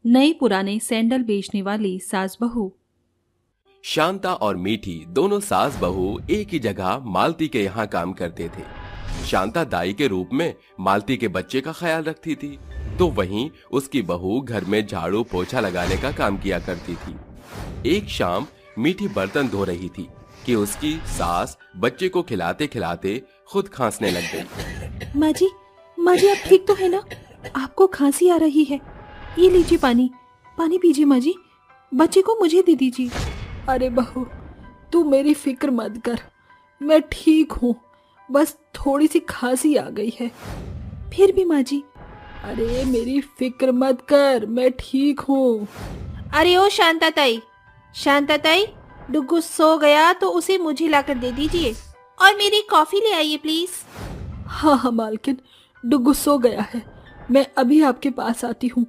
नई पुराने सैंडल बेचने वाली सास बहू। शांता और मीठी दोनों सास बहू एक ही जगह मालती के यहाँ काम करते थे। शांता दाई के रूप में मालती के बच्चे का ख्याल रखती थी, तो वहीं उसकी बहू घर में झाड़ू पोछा लगाने का काम किया करती थी। एक शाम मीठी बर्तन धो रही थी कि उसकी सास बच्चे को खिलाते खिलाते खुद खांसने लग गई। माँ जी आप ठीक तो है ना? आपको खांसी आ रही है। ये लीजिए पानी, पानी पीजिए माँ जी। बच्चे को मुझे दे दीजिए। अरे बहू, तू मेरी फिक्र मत कर, मैं ठीक हूँ, बस थोड़ी सी खांसी आ गई है। फिर भी माँ जी। अरे मेरी फिक्र मत कर, मैं ठीक हूँ। अरे ओ शांता ताई, डुग्गू सो गया तो उसे मुझे लाकर दे दीजिए और मेरी कॉफी ले आइए प्लीज। हाँ हाँ मालकिन, डुग्गू सो गया है, मैं अभी आपके पास आती हूँ।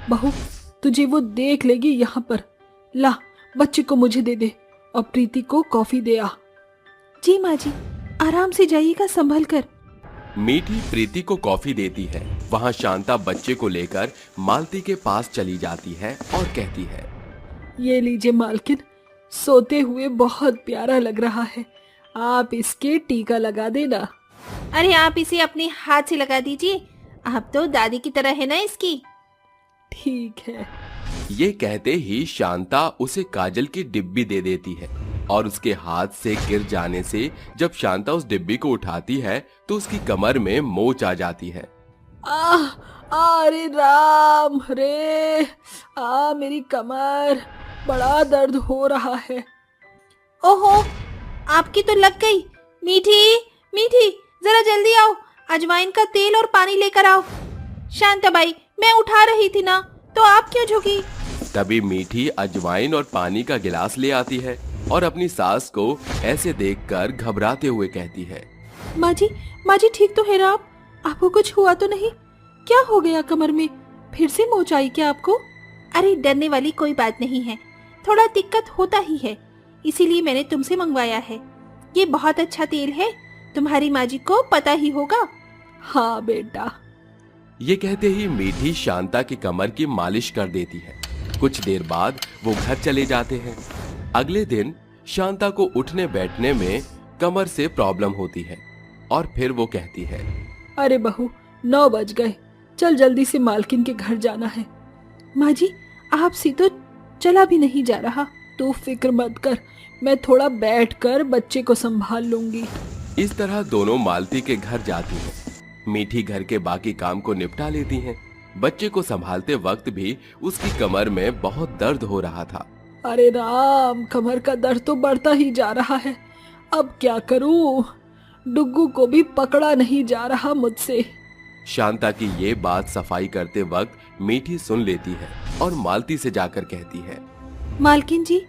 बहू, तुझे वो देख लेगी यहाँ पर। ला, बच्चे को मुझे दे दे और प्रीति को कॉफी दे आ। जी माँ जी, आराम से जाइएगा संभल कर। मीठी प्रीति को कॉफी देती है। वहाँ शांता बच्चे को लेकर मालती के पास चली जाती है और कहती है, ये लीजिए मालकिन, सोते हुए बहुत प्यारा लग रहा है, आप इसके टीका लगा देना। अरे आप इसे अपने हाथ से लगा दीजिए, आप तो दादी की तरह है ना इसकी। ठीक है। ये कहते ही शांता उसे काजल की डिब्बी दे देती है और उसके हाथ से गिर जाने से जब शांता उस डिब्बी को उठाती है तो उसकी कमर में मोच आ जाती है। अरे राम रे, मेरी कमर, बड़ा दर्द हो रहा है। ओहो, आपकी तो लग गई। मीठी जरा जल्दी आओ, अजवाइन का तेल और पानी लेकर आओ। शांता बाई, मैं उठा रही थी ना, तो आप क्यों झुकी? तभी मीठी अजवाइन और पानी का गिलास ले आती है और अपनी सास को ऐसे देखकर घबराते हुए कहती है, माँ जी ठीक तो है ना आप? आपको कुछ हुआ तो नहीं? क्या हो गया कमर में? फिर से मोच आई क्या आपको? अरे डरने वाली कोई बात नहीं है, थोड़ा दिक्कत होता ही है, इसीलिए मैंने तुमसे मंगवाया है। ये बहुत अच्छा तेल है, तुम्हारी माँ जी को पता ही होगा। हाँ बेटा। ये कहते ही मीठी शांता की कमर की मालिश कर देती है। कुछ देर बाद वो घर चले जाते हैं। अगले दिन शांता को उठने बैठने में कमर से प्रॉब्लम होती है और फिर वो कहती है, अरे बहू, 9 बज गए, चल जल्दी से मालकिन के घर जाना है। माँ जी, आपसे तो चला भी नहीं जा रहा। तू फिक्र मत कर, मैं थोड़ा बैठकर बच्चे को संभाल लूंगी। इस तरह दोनों मालती के घर जाती हैं। मीठी घर के बाकी काम को निपटा लेती हैं। बच्चे को संभालते वक्त भी उसकी कमर में बहुत दर्द हो रहा था। अरे राम, कमर का दर्द तो बढ़ता ही जा रहा है, अब क्या करूं? डुग्गू को भी पकड़ा नहीं जा रहा मुझसे। शांता की ये बात सफाई करते वक्त मीठी सुन लेती है और मालती से जाकर कहती है, मालकिन जी,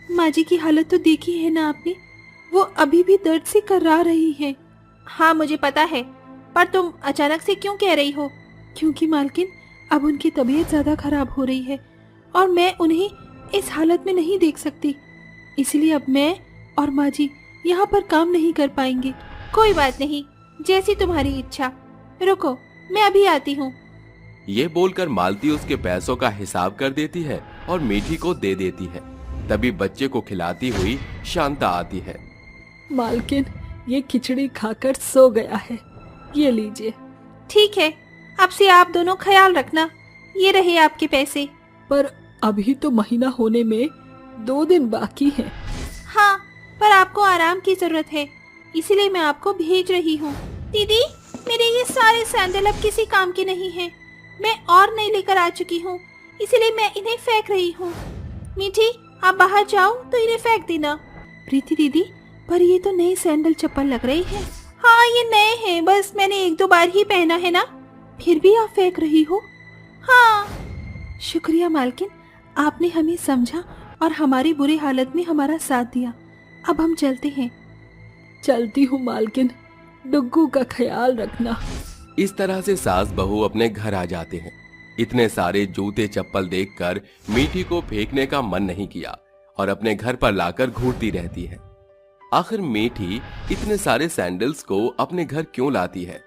माँ जी की हालत तो देखी है ना आपने? वो अभी भी दर्द से कर्रा रही है। हाँ मुझे पता है, पर तुम अचानक से क्यों कह रही हो? क्योंकि मालकिन, अब उनकी तबीयत ज्यादा खराब हो रही है और मैं उन्हें इस हालत में नहीं देख सकती, इसलिए अब मैं और माँ जी यहाँ पर काम नहीं कर पाएंगे। कोई बात नहीं, जैसी तुम्हारी इच्छा। रुको, मैं अभी आती हूँ। ये बोलकर मालती उसके पैसों का हिसाब कर देती है और मीठी को दे देती है। तभी बच्चे को खिलाती हुई शांता आती है। मालकिन, ये खिचड़ी खाकर सो गया है, ये लीजिए। ठीक है, अब से आप दोनों ख्याल रखना, ये रहे आपके पैसे। पर अभी तो महीना होने में 2 दिन बाकी हैं। हाँ, पर आपको आराम की जरूरत है, इसीलिए मैं आपको भेज रही हूँ। दीदी, मेरे ये सारे सैंडल अब किसी काम के नहीं हैं। मैं और नए लेकर आ चुकी हूँ, इसीलिए मैं इन्हें फेंक रही हूँ। मीठी, आप बाहर जाओ तो इन्हें फेंक देना। प्रीति दीदी, पर ये तो नए सैंडल चप्पल लग रही है। हाँ ये नए हैं, बस मैंने 1-2 बार ही पहना है ना। फिर भी आप फेंक रही हो? हाँ। शुक्रिया मालकिन, आपने हमें समझा और हमारी बुरी हालत में हमारा साथ दिया। अब हम चलते हैं। चलती हूँ मालकिन, डुग्गू का ख्याल रखना। इस तरह से सास बहू अपने घर आ जाते हैं। इतने सारे जूते चप्पल देखकर मीठी को फेंकने का मन नहीं किया और अपने घर पर लाकर घूरती रहती है। आखिर मीठी इतने सारे सैंडल्स को अपने घर क्यों लाती है?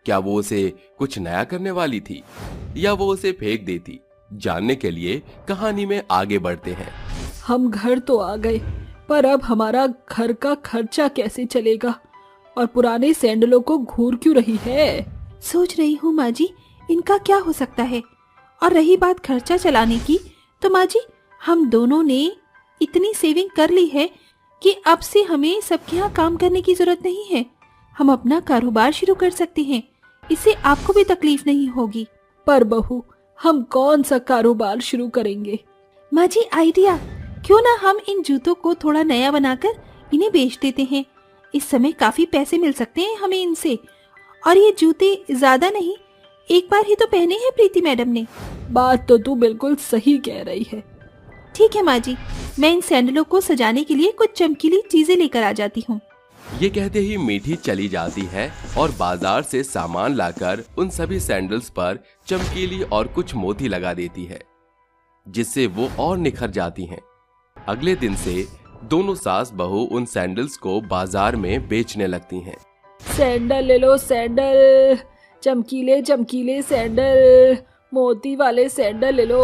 क्या वो उसे कुछ नया करने वाली थी या वो उसे फेंक देती जानने के लिए कहानी में आगे बढ़ते हैं। हम घर तो आ गए, पर अब हमारा घर का खर्चा कैसे चलेगा? और पुराने सैंडलों को घूर क्यों रही है? सोच रही हूँ माँ जी, इनका क्या हो सकता है। और रही बात खर्चा चलाने की, तो माँ जी हम दोनों ने इतनी सेविंग कर ली है कि अब से हमें सबके यहाँ काम करने की जरूरत नहीं है। हम अपना कारोबार शुरू कर सकते हैं, इससे आपको भी तकलीफ नहीं होगी। पर बहू, हम कौन सा कारोबार शुरू करेंगे? माँ जी आइडिया, क्यों ना हम इन जूतों को थोड़ा नया बनाकर इन्हें बेच देते हैं। इस समय काफी पैसे मिल सकते हैं हमें इनसे। और ये जूते ज्यादा नहीं, एक बार ही तो पहने हैं प्रीति मैडम ने। बात तो तू बिल्कुल सही कह रही है। ठीक है माँ जी, मैं इन सैंडलों को सजाने के लिए कुछ चमकीली चीजें लेकर आ जाती हूँ। ये कहते ही मीठी चली जाती है और बाजार से सामान लाकर उन सभी सैंडल्स पर चमकीली और कुछ मोती लगा देती है, जिससे वो और निखर जाती हैं। अगले दिन से दोनों सास बहू उन सैंडल्स को बाजार में बेचने लगती हैं। सैंडल ले लो सैंडल, चमकीले चमकीले सैंडल, मोती वाले सैंडल ले लो।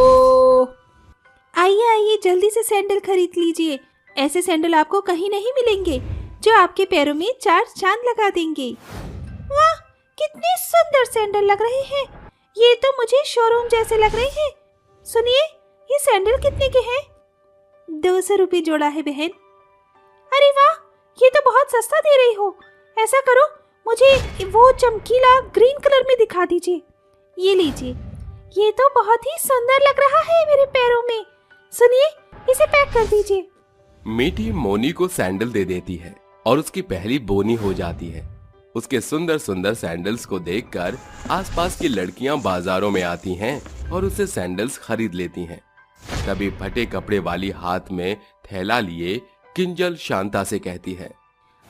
आइए आइए जल्दी से सैंडल खरीद लीजिए। ऐसे सैंडल आपको कहीं नहीं मिलेंगे जो आपके पैरों में चार चांद लगा देंगे। वाह, कितने सुंदर सैंडल लग रहे हैं। ये तो मुझे शोरूम जैसे लग रहे हैं। सुनिए, ये सैंडल कितने के हैं? 200 रुपए जोड़ा है बहन। अरे वाह, ये तो बहुत सस्ता दे रही हो। ऐसा करो, मुझे वो चमकीला ग्रीन कलर में दिखा दीजिए। ये लीजिए, ये तो बहुत ही सुंदर लग रहा है मेरे पैरों में। सुनिए, इसे पैक कर दीजिए। मीठी मोनी को सैंडल दे देती है और उसकी पहली बोनी हो जाती है। उसके सुंदर सुंदर सैंडल्स को देखकर आसपास की लड़कियां बाजारों में आती हैं और उससे सैंडल्स खरीद लेती हैं। तभी फटे कपड़े वाली हाथ में थैला लिए किंजल शांता से कहती है,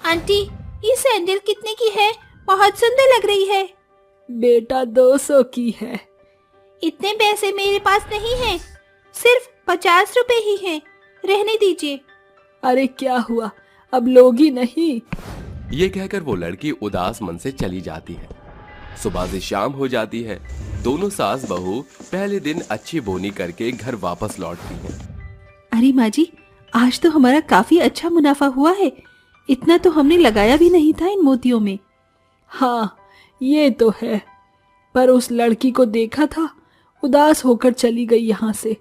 आंटी, ये सैंडल कितने की है? बहुत सुंदर लग रही है। बेटा 200 की है। इतने पैसे मेरे पास नहीं है, सिर्फ 50 रुपए ही हैं। रहने दीजिए। अरे क्या हुआ, अब लोगी नहीं? ये कहकर वो लड़की उदास मन से चली जाती है। सुबह से शाम हो जाती है। दोनों सास बहू पहले दिन अच्छी बोनी करके घर वापस लौटती हैं। अरे माँ जी, आज तो हमारा काफी अच्छा मुनाफा हुआ है। इतना तो हमने लगाया भी नहीं था इन मोतियों में। हाँ, ये तो है। पर उस लड़की को देखा था, उदास होकर चली गई यहाँ से।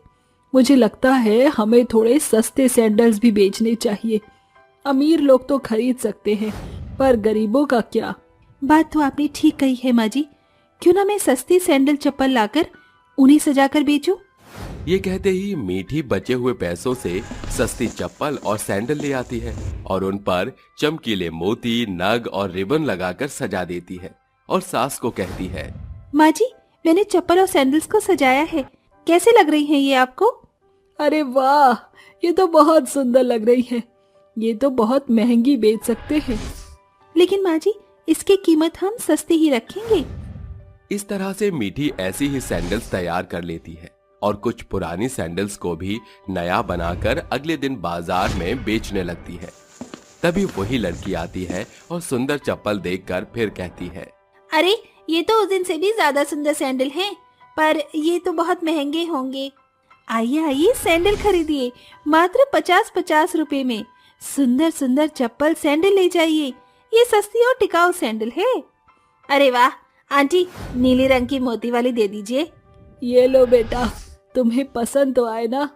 मुझे लगता है हमें थोड़े सस्ते सैंडल्स भी बेचने चाहिए। अमीर लोग तो खरीद सकते हैं, पर गरीबों का क्या? बात तो आपने ठीक कही है माँ जी। क्यों ना मैं सस्ते सैंडल चप्पल लाकर उन्हें सजाकर बेचूं? ये कहते ही मीठी बचे हुए पैसों से सस्ती चप्पल और सैंडल ले आती है और उन पर चमकीले मोती, नग और रिबन लगाकर सजा देती है और सास को कहती है, माँ जी, मैंने चप्पल और सैंडल्स को सजाया है। कैसे लग रही हैं ये आपको? अरे वाह, ये तो बहुत सुंदर लग रही है। ये तो बहुत महंगी बेच सकते हैं। लेकिन माँ जी, इसकी कीमत हम सस्ती ही रखेंगे। इस तरह से मीठी ऐसी ही सैंडल्स तैयार कर लेती है और कुछ पुरानी सैंडल्स को भी नया बनाकर अगले दिन बाजार में बेचने लगती है। तभी वही लड़की आती है और सुंदर चप्पल देखकर फिर कहती है, अरे, ये तो उस दिन से भी ज्यादा सुंदर सैंडल हैं, पर ये तो बहुत महंगे होंगे। आइए आइए सैंडल खरीदिए, मात्र 50-50 रुपए में। सुंदर सुंदर चप्पल सैंडल ले जाइए। ये सस्ती और टिकाऊ सैंडल है। अरे वाह, आंटी, नीले रंग की मोती वाली दे दीजिए। ये लो बेटा, तुम्हें पसंद तो आए ना?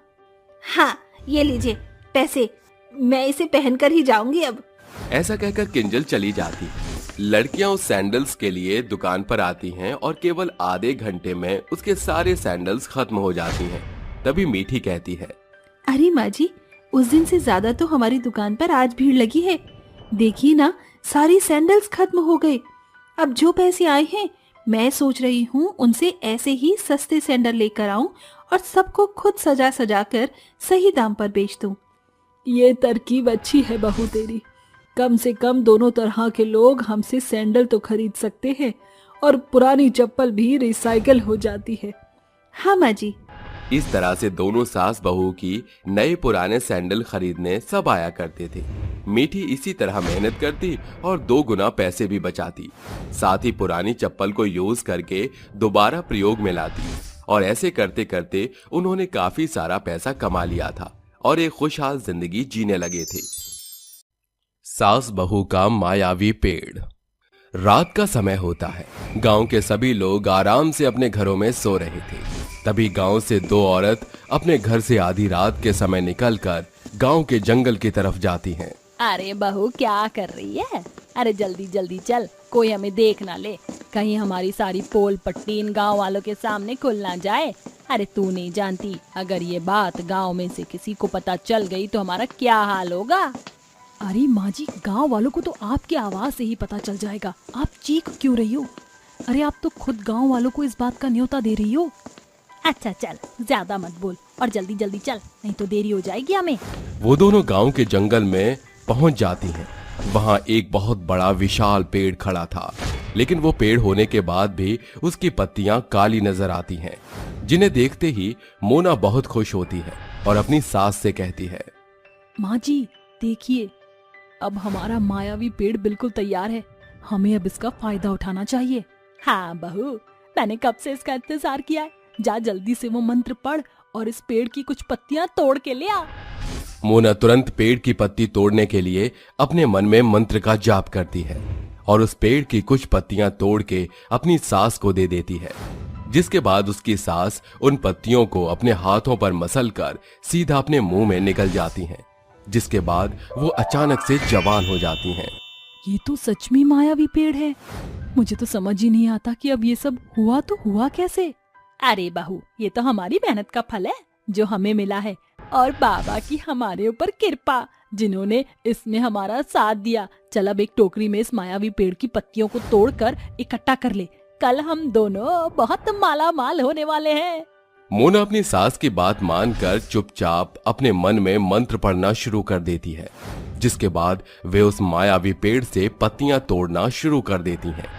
हाँ, ये लीजिए पैसे। मैं इसे पहनकर ही जाऊंगी अब। ऐसा कहकर किंजल चली जाती है। लड़कियां उस सैंडल्स के लिए दुकान पर आती हैं और केवल आधे घंटे में उसके सारे सैंडल्स खत्म हो जाती हैं। तभी मीठी कहती है, अरे माँ जी, उस दिन से ज्यादा तो हमारी दुकान पर आज भीड़ लगी है। देखिए ना, सारी सैंडल्स खत्म हो गए। अब जो पैसे आए हैं, मैं सोच रही हूँ उनसे ऐसे ही सस्ते सैंडल लेकर आऊं और सबको खुद सजा सजा कर सही दाम पर बेच दूं। ये तरकीब अच्छी है बहू तेरी। कम से कम दोनों तरह के लोग हमसे सैंडल तो खरीद सकते हैं और पुरानी चप्पल भी रिसाइकल हो जाती है। हाँ माँ जी। इस तरह से दोनों सास बहू की नए पुराने सैंडल खरीदने सब आया करते थे। मीठी इसी तरह मेहनत करती और 2 गुना पैसे भी बचाती। साथ ही पुरानी चप्पल को यूज करके दोबारा प्रयोग में लाती और ऐसे करते करते उन्होंने काफी सारा पैसा कमा लिया था और एक खुशहाल जिंदगी जीने लगे थे। सास बहू का मायावी पेड़। रात का समय होता है। गांव के सभी लोग आराम से अपने घरों में सो रहे थे। तभी गांव से दो औरत अपने घर से आधी रात के समय निकलकर गांव के जंगल की तरफ जाती हैं। अरे बहू क्या कर रही है? अरे जल्दी जल्दी चल, कोई हमें देख ना ले, कहीं हमारी सारी पोल पट्टी इन गांव वालों के सामने खुल ना जाए। अरे तू नहीं जानती, अगर ये बात गांव में से किसी को पता चल गई तो हमारा क्या हाल होगा। अरे माँ जी, गाँव वालों को तो आपकी आवाज से ही पता चल जाएगा, आप चीख क्यों रही हो? अरे आप तो खुद गाँव वालों को इस बात का न्योता दे रही हो। अच्छा चल, ज्यादा मत बोल और जल्दी जल्दी चल, नहीं तो देरी हो जाएगी हमें। वो दोनों गांव के जंगल में पहुंच जाती हैं। वहां एक बहुत बड़ा विशाल पेड़ खड़ा था, लेकिन वो पेड़ होने के बाद भी उसकी पत्तियां काली नजर आती हैं, जिन्हें देखते ही मोना बहुत खुश होती है और अपनी सास से कहती है, माँ जी देखिए, अब हमारा मायावी पेड़ बिल्कुल तैयार है, हमें अब इसका फायदा उठाना चाहिए। हाँ बहू, मैंने कब से इसका इंतजार किया है, जा जल्दी से वो मंत्र पढ़ और इस पेड़ की कुछ पत्तियां तोड़ के ले आ। मोना तुरंत पेड़ की पत्ती तोड़ने के लिए अपने मन में मंत्र का जाप करती है और उस पेड़ की कुछ पत्तियां तोड़ के अपनी सास को दे देती है, जिसके बाद उसकी सास उन पत्तियों को अपने हाथों पर मसलकर सीधा अपने मुंह में निकल जाती हैं, जिसके बाद वो अचानक से जवान हो जाती हैं। ये तो सच में मायावी पेड़ है, मुझे तो समझ ही नहीं आता कि अब ये सब हुआ तो हुआ कैसे। अरे बहू, ये तो हमारी मेहनत का फल है जो हमें मिला है, और बाबा की हमारे ऊपर कृपा, जिन्होंने इसमें हमारा साथ दिया। चल अब एक टोकरी में इस मायावी पेड़ की पत्तियों को तोड़कर इकट्ठा कर ले, कल हम दोनों बहुत माला माल होने वाले हैं। मोना अपनी सास की बात मानकर चुपचाप अपने मन में मंत्र पढ़ना शुरू कर देती है, जिसके बाद वे उस मायावी पेड़ से पत्तियां तोड़ना शुरू कर देती हैं।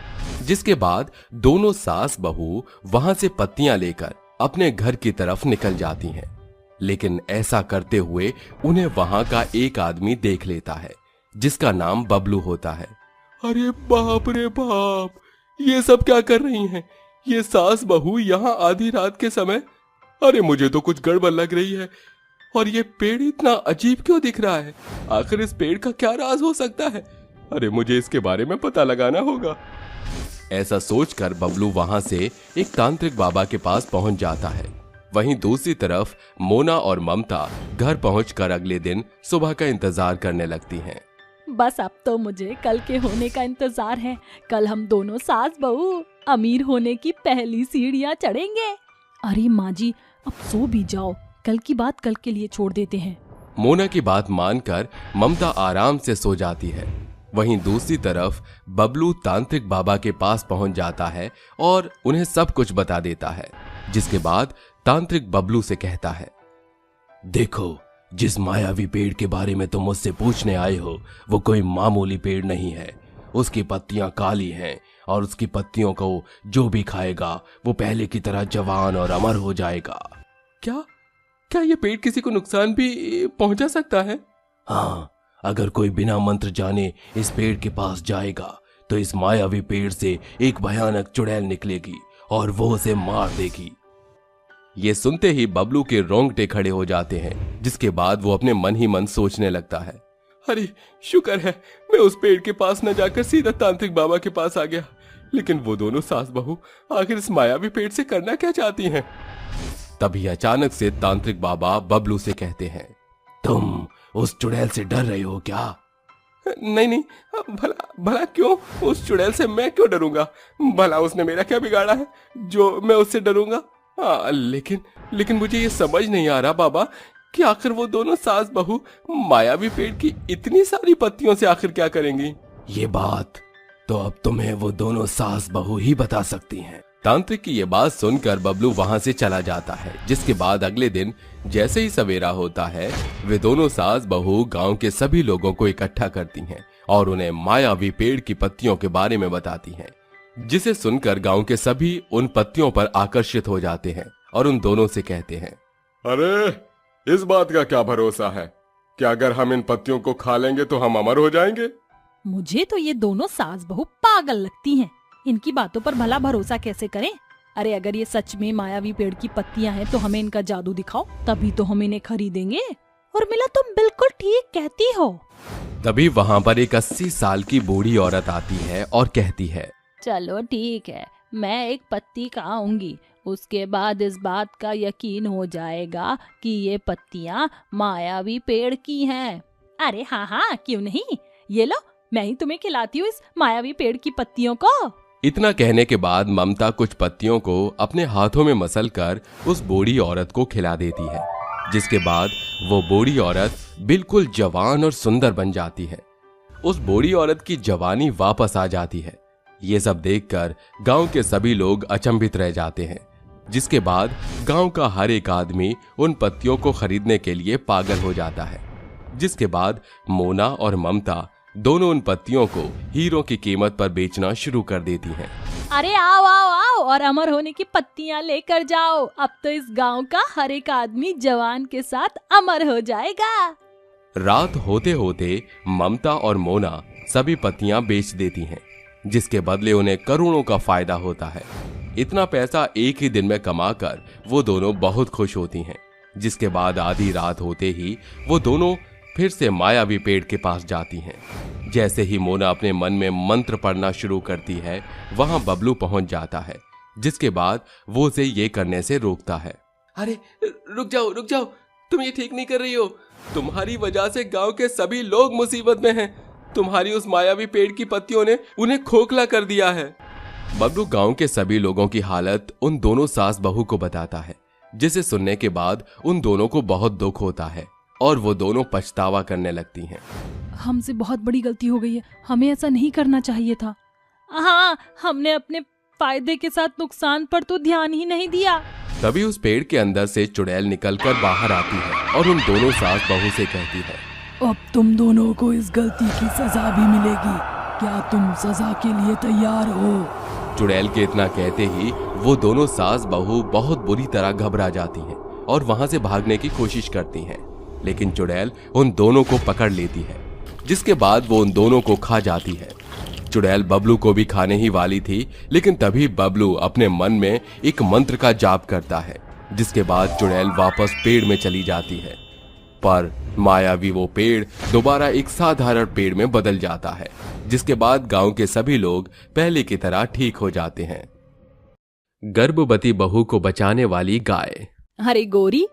जिसके बाद दोनों सास बहू वहां से पत्तियां लेकर अपने घर की तरफ निकल जाती हैं, लेकिन ऐसा करते हुए उन्हें वहां का एक आदमी देख लेता है, जिसका नाम बबलू होता है। अरे बाप रे बाप, ये सब क्या कर रही हैं? ये सास बहू यहाँ आधी रात के समय? अरे मुझे तो कुछ गड़बड़ लग रही है। और ये पेड़ इतना अजीब क्यों दिख रहा है? आखिर इस पेड़ का क्या राज हो सकता है? अरे मुझे इसके बारे में पता लगाना होगा। ऐसा सोचकर बबलू वहां से एक तांत्रिक बाबा के पास पहुंच जाता है। वहीं दूसरी तरफ मोना और ममता घर पहुंचकर अगले दिन सुबह का इंतजार करने लगती हैं। बस अब तो मुझे कल के होने का इंतजार है, कल हम दोनों सास बहू अमीर होने की पहली सीढ़ियां चढ़ेंगे। अरे माँ जी, अब सो भी जाओ, कल की बात कल के लिए छोड़ देते हैं। मोना की बात मानकर ममता आराम से सो जाती है। वहीं दूसरी तरफ बबलू तांत्रिक बाबा के पास पहुंच जाता है और उन्हें सब कुछ बता देता है, जिसके बाद तांत्रिक बबलू से कहता है, देखो, जिस मायावी पेड़ के बारे में तुम मुझसे पूछने आए हो वो कोई मामूली पेड़ नहीं है। उसकी पत्तियां काली हैं और उसकी पत्तियों को जो भी खाएगा वो पहले की तरह जवान और अमर हो जाएगा। क्या क्या ये पेड़ किसी को नुकसान भी पहुंचा सकता है? हाँ, अगर कोई बिना मंत्र जाने इस पेड़ के पास जाएगा तो इस मायावी पेड़ से एक भयानक चुड़ैल निकलेगी और वो उसे मार देगी। ये सुनते ही बबलू के रोंगटे खड़े हो जाते हैं, जिसके बाद वो अपने मन ही मन सोचने लगता है, अरे शुक्र है मैं उस पेड़ के पास न जाकर सीधा तांत्रिक बाबा के पास आ गया। लेकिन वो दोनों सास बहू आखिर इस मायावी पेड़ से करना क्या चाहती हैं? तभी अचानक से तांत्रिक बाबा बबलू से कहते हैं, तुम उस चुड़ैल से डर रहे हो क्या? नहीं नहीं, भला भला क्यों? उस चुड़ैल से मैं क्यों डरूंगा? भला उसने मेरा क्या बिगाड़ा है जो मैं उससे डरूंगा? लेकिन मुझे ये समझ नहीं आ रहा बाबा कि आखिर वो दोनों सास बहू मायावी पेड़ की इतनी सारी पत्तियों से आखिर क्या करेंगी? ये बात तो अब तुम्हें वो दोनों सास बहू ही बता सकती हैं। तांत्रिक की ये बात सुनकर बबलू वहां से चला जाता है, जिसके बाद अगले दिन जैसे ही सवेरा होता है वे दोनों सास बहू गांव के सभी लोगों को इकट्ठा करती हैं और उन्हें मायावी पेड़ की पत्तियों के बारे में बताती हैं, जिसे सुनकर गांव के सभी उन पत्तियों पर आकर्षित हो जाते हैं और उन दोनों से कहते हैं, अरे इस बात का क्या भरोसा है कि अगर हम इन पत्तियों को खा लेंगे तो हम अमर हो जाएंगे? मुझे तो ये दोनों सास बहू पागल लगती हैं, इनकी बातों पर भला भरोसा कैसे करें? अरे अगर ये सच में मायावी पेड़ की पत्तियां हैं तो हमें इनका जादू दिखाओ, तभी तो हम इन्हें खरीदेंगे। उर्मिला तुम बिल्कुल ठीक कहती हो। तभी वहां पर एक 80 साल की बूढ़ी औरत आती है और कहती है, चलो ठीक है, मैं एक पत्ती खाऊंगी, उसके बाद इस बात का यकीन हो जाएगा कि ये पत्तियां मायावी पेड़ की हैं। अरे हाँ हाँ, क्यों नहीं, ये लो, मैं ही तुम्हें खिलाती हूँ इस मायावी पेड़ की पत्तियों को। इतना कहने के बाद ममता कुछ पत्तियों को अपने हाथों में मसल कर उस बूढ़ी औरत को खिला देती है, जिसके बाद वो बूढ़ी औरत बिल्कुल जवान और सुंदर बन जाती है। उस बूढ़ी औरत की जवानी वापस आ जाती है। ये सब देखकर गांव के सभी लोग अचंभित रह जाते हैं, जिसके बाद गांव का हर एक आदमी उन पत्तियों को खरीदने के लिए पागल हो जाता है। जिसके बाद मोना और ममता दोनों उन पत्तियों को हीरो की कीमत पर बेचना शुरू कर देती हैं। अरे आओ आओ आओ और अमर होने की पत्तियां लेकर जाओ, अब तो इस गांव का हर एक आदमी जवान के साथ अमर हो जाएगा। रात होते होते ममता और मोना सभी पत्तियां बेच देती हैं, जिसके बदले उन्हें करोड़ों का फायदा होता है। इतना पैसा एक ही दिन में कमाकर वो दोनों बहुत खुश होती हैं। जिसके बाद आधी रात होते ही वो दोनों फिर से मायावी पेड़ के पास जाती हैं। जैसे ही मोना अपने मन में मंत्र पढ़ना शुरू करती है, वहां बबलू पहुंच जाता है, जिसके बाद वो उसे ये करने से रोकता है। अरे रुक जाओ, तुम ये ठीक नहीं कर रही हो। तुम्हारी वजह से गांव के सभी लोग मुसीबत में हैं। तुम्हारी उस मायावी पेड़ की पत्तियों ने उन्हें खोखला कर दिया है। बबलू गांव के सभी लोगों की हालत उन दोनों सास बहू को बताता है, जिसे सुनने के बाद उन दोनों को बहुत दुख होता है और वो दोनों पछतावा करने लगती हैं। हमसे बहुत बड़ी गलती हो गई है, हमें ऐसा नहीं करना चाहिए था। हाँ, हमने अपने फायदे के साथ नुकसान पर तो ध्यान ही नहीं दिया। तभी उस पेड़ के अंदर से चुड़ैल निकलकर बाहर आती है और उन दोनों सास बहू से कहती है, अब तुम दोनों को इस गलती की सजा भी मिलेगी, क्या तुम सजा के लिए तैयार हो? चुड़ैल के इतना कहते ही वो दोनों सास बहू बहुत बुरी तरह घबरा जाती हैं और वहां से भागने की कोशिश करती हैं, लेकिन चुड़ैल उन दोनों को पकड़ लेती है, जिसके बाद वो उन दोनों को खा जाती है। चुड़ैल बबलू को भी खाने ही वाली थी, लेकिन तभी बबलू अपने मन में एक मंत्र का जाप करता है, जिसके बाद चुड़ैल वापस पेड़ में चली जाती है। पर मायावी वो पेड़ दोबारा एक साधारण पेड़ में बदल जाता है, जिसके बाद गांव के सभी लोग पहले की तरह ठीक हो जाते हैं। गर्भवती बहू को बचाने वाली गाय। अरे गोरी,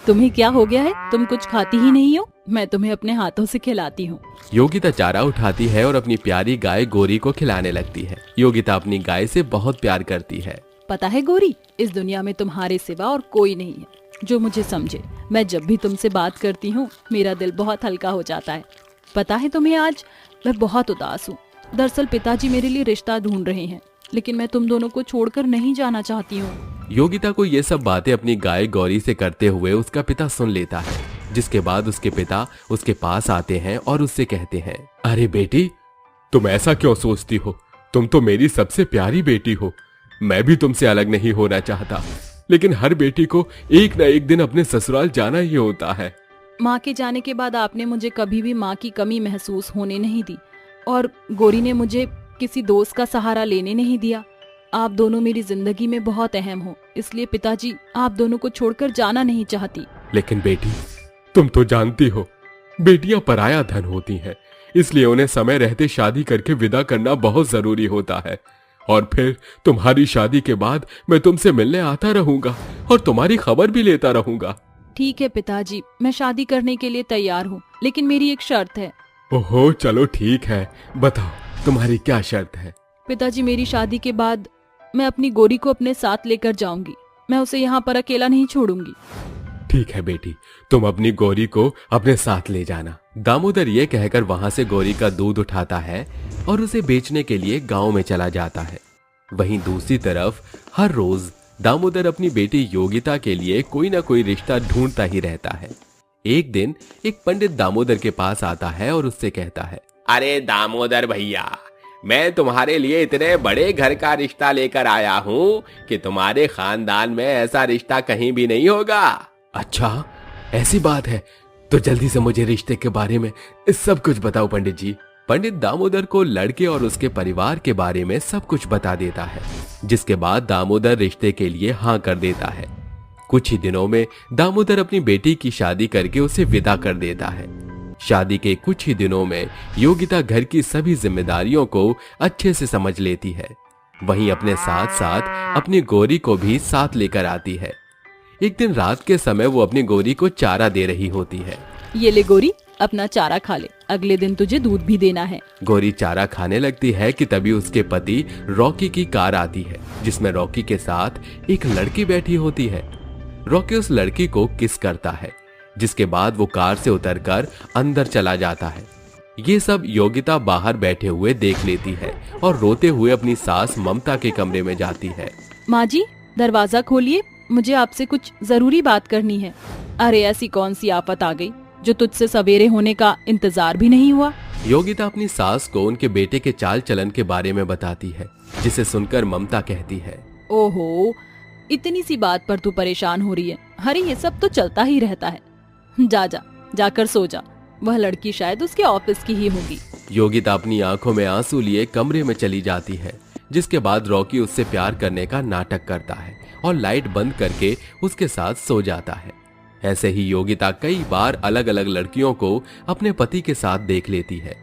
तुम्हें क्या हो गया है? तुम कुछ खाती ही नहीं हो, मैं तुम्हें अपने हाथों से खिलाती हूँ। योगिता चारा उठाती है और अपनी प्यारी गाय गोरी को खिलाने लगती है। योगिता अपनी गाय से बहुत प्यार करती है। पता है गोरी, इस दुनिया में तुम्हारे सिवा और कोई नहीं है जो मुझे समझे। मैं जब भी तुमसे बात करती हूँ मेरा दिल बहुत हल्का हो जाता है। पता है तुम्हें, आज मैं बहुत उदास हूँ। दरअसल पिताजी मेरे लिए रिश्ता ढूंढ रहे हैं, लेकिन मैं तुम दोनों को छोड़कर नहीं जाना चाहती हूँ। योगिता को ये सब बातें अपनी गाय गौरी से करते हुए उसका पिता सुन लेता है, जिसके बाद उसके पिता उसके पास आते हैं और उससे कहते हैं, अरे बेटी, तुम ऐसा क्यों सोचती हो? तुम तो मेरी सबसे प्यारी बेटी हो। मैं भी तुमसे अलग नहीं होना चाहता, लेकिन हर बेटी को एक न एक दिन अपने ससुराल जाना ही होता है। माँ के जाने के बाद आपने मुझे कभी भी माँ की कमी महसूस होने नहीं दी, और गोरी ने मुझे किसी दोस्त का सहारा लेने नहीं दिया। आप दोनों मेरी जिंदगी में बहुत अहम हो, इसलिए पिताजी आप दोनों को छोड़कर जाना नहीं चाहती। लेकिन बेटी, तुम तो जानती हो, बेटियां पराया धन होती हैं, इसलिए उन्हें समय रहते शादी करके विदा करना बहुत जरूरी होता है। और फिर तुम्हारी शादी के बाद मैं तुमसे मिलने आता रहूंगा और तुम्हारी खबर भी लेता रहूंगा। ठीक है पिताजी, मैं शादी करने के लिए तैयार हूँ, लेकिन मेरी एक शर्त है। ओहो, चलो ठीक है, बताओ तुम्हारी क्या शर्त है? पिताजी, मेरी शादी के बाद मैं अपनी गोरी को अपने साथ लेकर जाऊंगी। मैं उसे यहाँ पर अकेला नहीं छोड़ूंगी। ठीक है बेटी, तुम अपनी गोरी को अपने साथ ले जाना। दामोदर ये कहकर वहां से गोरी का दूध उठाता है और उसे बेचने के लिए गांव में चला जाता है। वहीं दूसरी तरफ हर रोज दामोदर अपनी बेटी योगिता के लिए कोई ना कोई रिश्ता ढूंढता ही रहता है। एक दिन एक पंडित दामोदर के पास आता है और उससे कहता है, अरे दामोदर भैया, मैं तुम्हारे लिए इतने बड़े घर का रिश्ता लेकर आया हूँ कि तुम्हारे खानदान में ऐसा रिश्ता कहीं भी नहीं होगा। अच्छा, ऐसी बात है तो जल्दी से मुझे रिश्ते के बारे में सब कुछ बताओ पंडित जी। पंडित दामोदर को लड़के और उसके परिवार के बारे में सब कुछ बता देता है, जिसके बाद दामोदर रिश्ते के लिए हाँ कर देता है। कुछ ही दिनों में दामोदर अपनी बेटी की शादी करके उसे विदा कर देता है। शादी के कुछ ही दिनों में योगिता घर की सभी जिम्मेदारियों को अच्छे से समझ लेती है। वहीं अपने साथ साथ अपनी गौरी को भी साथ लेकर आती है। एक दिन रात के समय वो अपनी गौरी को चारा दे रही होती है। ये ले गौरी, अपना चारा खा ले, अगले दिन तुझे दूध भी देना है। गौरी चारा खाने लगती है कि तभी उसके पति रॉकी की कार आती है, जिसमें रॉकी के साथ एक लड़की बैठी होती है। रॉकी उस लड़की को किस करता है, जिसके बाद वो कार से उतरकर अंदर चला जाता है। ये सब योगिता बाहर बैठे हुए देख लेती है और रोते हुए अपनी सास ममता के कमरे में जाती है। माँ जी, दरवाजा खोलिए, मुझे आपसे कुछ जरूरी बात करनी है। अरे ऐसी कौन सी आफत आ गई जो तुझसे सवेरे होने का इंतजार भी नहीं हुआ। योगिता अपनी सास को उनके बेटे के चाल चलन के बारे में बताती है, जिसे सुनकर ममता कहती है, ओहो, इतनी सी बात पर तू परेशान हो रही है। अरे ये सब तो चलता ही रहता है। जाकर सो जा, वह लड़की शायद उसके ऑफिस की ही होगी। योगिता अपनी आंखों में आंसू लिए कमरे में चली जाती है, जिसके बाद रॉकी उससे प्यार करने का नाटक करता है और लाइट बंद करके उसके साथ सो जाता है। ऐसे ही योगिता कई बार अलग अलग लड़कियों को अपने पति के साथ देख लेती है।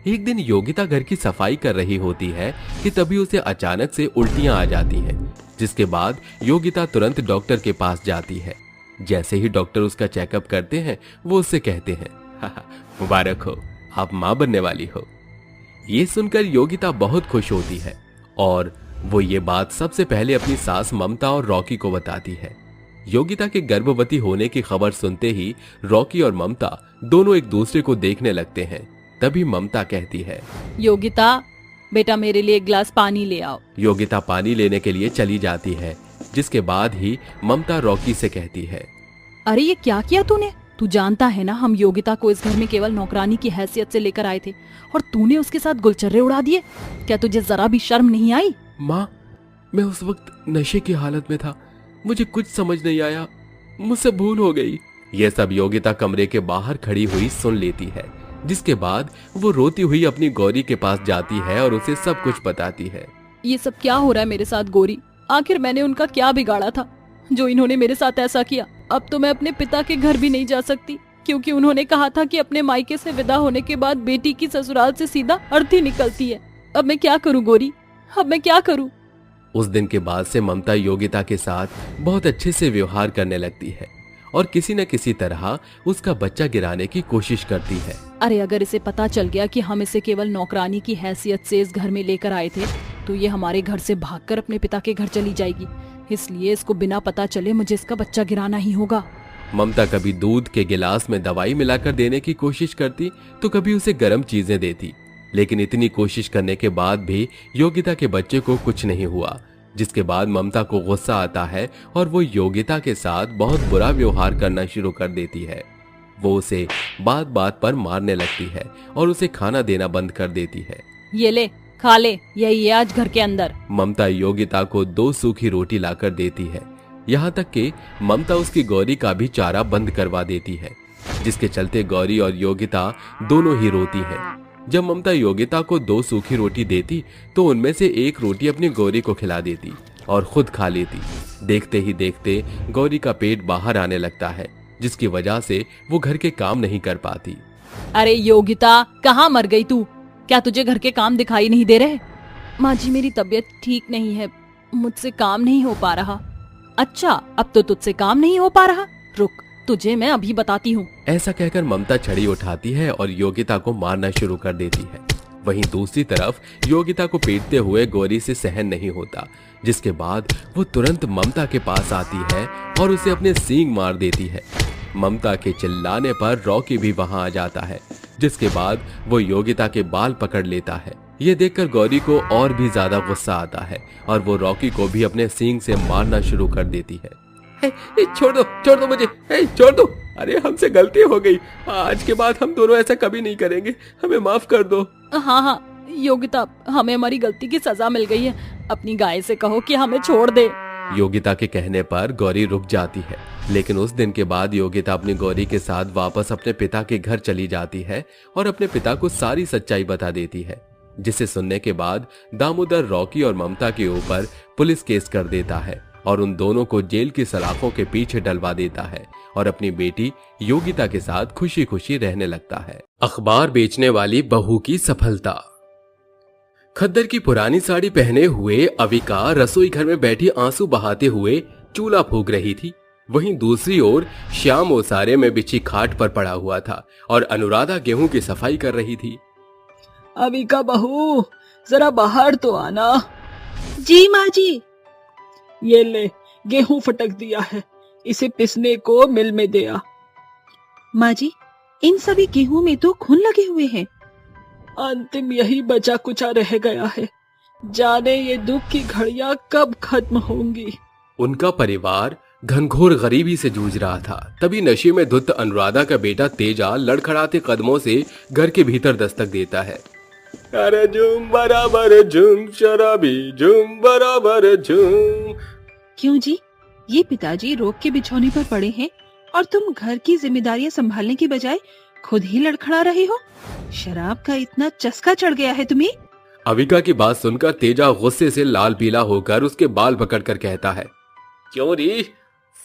एक दिन योगिता घर की सफाई कर रही होती है कि तभी उसे अचानक से उल्टियां आ जाती हैं, जिसके बाद योगिता तुरंत डॉक्टर के पास जाती है। जैसे ही डॉक्टर उसका चेकअप करते हैं, वो उससे कहते हैं, मुबारक हो, आप मां बनने वाली हो। ये सुनकर योगिता बहुत खुश होती है और वो ये बात सबसे पहले अपनी सास ममता और रॉकी को बताती है। योगिता के गर्भवती होने की खबर सुनते ही रॉकी और ममता दोनों एक दूसरे को देखने लगते हैं। तभी ममता कहती है, योगिता बेटा, मेरे लिए एक गिलास पानी ले आओ। योगिता पानी लेने के लिए चली जाती है, जिसके बाद ही ममता रॉकी से कहती है, अरे ये क्या किया तूने? तू जानता है ना, हम योगिता को इस घर में केवल नौकरानी की हैसियत से लेकर आए थे और तूने उसके साथ गुलचर्रे उड़ा दिए। क्या तुझे जरा भी शर्म नहीं आई? माँ, मैं उस वक्त नशे की हालत में था, मुझे कुछ समझ नहीं आया, मुझसे भूल हो गई। यह सब योगिता कमरे के बाहर खड़ी हुई सुन लेती है, जिसके बाद वो रोती हुई अपनी गौरी के पास जाती है और उसे सब कुछ बताती है। ये सब क्या हो रहा है मेरे साथ गौरी? आखिर मैंने उनका क्या बिगाड़ा था जो इन्होंने मेरे साथ ऐसा किया? अब तो मैं अपने पिता के घर भी नहीं जा सकती, क्योंकि उन्होंने कहा था कि अपने मायके से विदा होने के बाद बेटी की ससुराल से सीधा अर्थी निकलती है। अब मैं क्या करूं गौरी, अब मैं क्या करूं? उस दिन के बाद से ममता योगिता के साथ बहुत अच्छे से व्यवहार करने लगती है और किसी न किसी तरह उसका बच्चा गिराने की कोशिश करती है। अरे अगर इसे पता चल गया कि हम इसे केवल नौकरानी की हैसियत से इस घर में लेकर आए थे, तो ये हमारे घर से भागकर अपने पिता के घर चली जाएगी। इसलिए इसको बिना पता चले मुझे इसका बच्चा गिराना ही होगा। ममता कभी दूध के गिलास में दवाई मिलाकर देने की कोशिश करती, तो कभी उसे गर्म चीजें देती, लेकिन इतनी कोशिश करने के बाद भी योगिता के बच्चे को कुछ नहीं हुआ, जिसके बाद ममता को गुस्सा आता है और वो योगिता के साथ बहुत बुरा व्यवहार करना शुरू कर देती है। वो उसे बात बात पर मारने लगती है और उसे खाना देना बंद कर देती है। ये ले, खा ले, यही है आज घर के अंदर। ममता योगिता को 2 सूखी रोटी लाकर देती है। यहाँ तक कि ममता उसकी गौरी का भी चारा बंद करवा देती है, जिसके चलते गौरी और योगिता दोनों ही रोती हैं। जब ममता योगिता को 2 सूखी रोटी देती, तो उनमें से एक रोटी अपनी गौरी को खिला देती और खुद खा लेती। देखते ही देखते गौरी का पेट बाहर आने लगता है, जिसकी वजह से वो घर के काम नहीं कर पाती। अरे योगिता, कहाँ मर गई तू? क्या तुझे घर के काम दिखाई नहीं दे रहे? माँ जी, मेरी तबीयत ठीक नहीं है, मुझसे काम नहीं हो पा रहा। अच्छा, अब तो तुझसे काम नहीं हो पा रहा? रुक, तुझे मैं अभी बताती हूँ। ऐसा कहकर ममता छड़ी उठाती है और योगिता को मारना शुरू कर देती है। वहीं दूसरी तरफ योगिता को पीटते हुए गौरी से सहन नहीं होता, जिसके बाद वो तुरंत ममता के पास आती है और उसे अपने सींग मार देती है। ममता के चिल्लाने पर रॉकी भी वहां आ जाता है, जिसके बाद वो योगिता के बाल पकड़ लेता है। ये देखकर गौरी को और भी ज्यादा गुस्सा आता है और वो रॉकी को भी अपने सींग से मारना शुरू कर देती है। छोड़ दो मुझे, छोड़ दो, अरे हमसे गलती हो गई, आज के बाद हम दोनों ऐसा कभी नहीं करेंगे, हमें माफ कर दो। हाँ योगिता, हमें हमारी गलती की सजा मिल गई है, अपनी गाय से कहो कि हमें छोड़ दे। योगिता के कहने पर गौरी रुक जाती है, लेकिन उस दिन के बाद योगिता अपनी गौरी के साथ वापस अपने पिता के घर चली जाती है और अपने पिता को सारी सच्चाई बता देती है, जिसे सुनने के बाद दामोदर रॉकी और ममता के ऊपर पुलिस केस कर देता है और उन दोनों को जेल की सलाखों के पीछे डलवा देता है और अपनी बेटी योगिता के साथ खुशी खुशी रहने लगता है। अखबार बेचने वाली बहू की सफलता। खद्दर की पुरानी साड़ी पहने हुए अविका रसोई घर में बैठी आंसू बहाते हुए चूल्हा फूंक रही थी। वहीं दूसरी ओर श्याम ओसारे में बिछी खाट पर पड़ा हुआ था और अनुराधा गेहूं की सफाई कर रही थी। अविका बहू, जरा बाहर तो आना। जी माँ जी। ये ले, गेहूं फटक दिया है, इसे पिसने को मिल में दे आ। माँ जी, इन सभी गेहूं में तो खून लगे हुए हैं। अंतिम यही बचा कुचा रह गया है, जाने ये दुख की घड़ियां कब खत्म होंगी। उनका परिवार घनघोर गरीबी से जूझ रहा था। तभी नशे में धुत अनुराधा का बेटा तेजा लड़खड़ाते कदमों से घर के भीतर दस्तक देता है। अरे झूम बराबर झूम शराबी, झूम बराबर झूम। क्यों जी, ये पिताजी रोग के बिछौने पर पड़े हैं और तुम घर की जिम्मेदारियां संभालने की बजाय खुद ही लड़खड़ा रहे हो? शराब का इतना चस्का चढ़ गया है तुम्हें? अविका की बात सुनकर तेजा गुस्से से लाल पीला होकर उसके बाल पकड़कर कहता है, क्यों री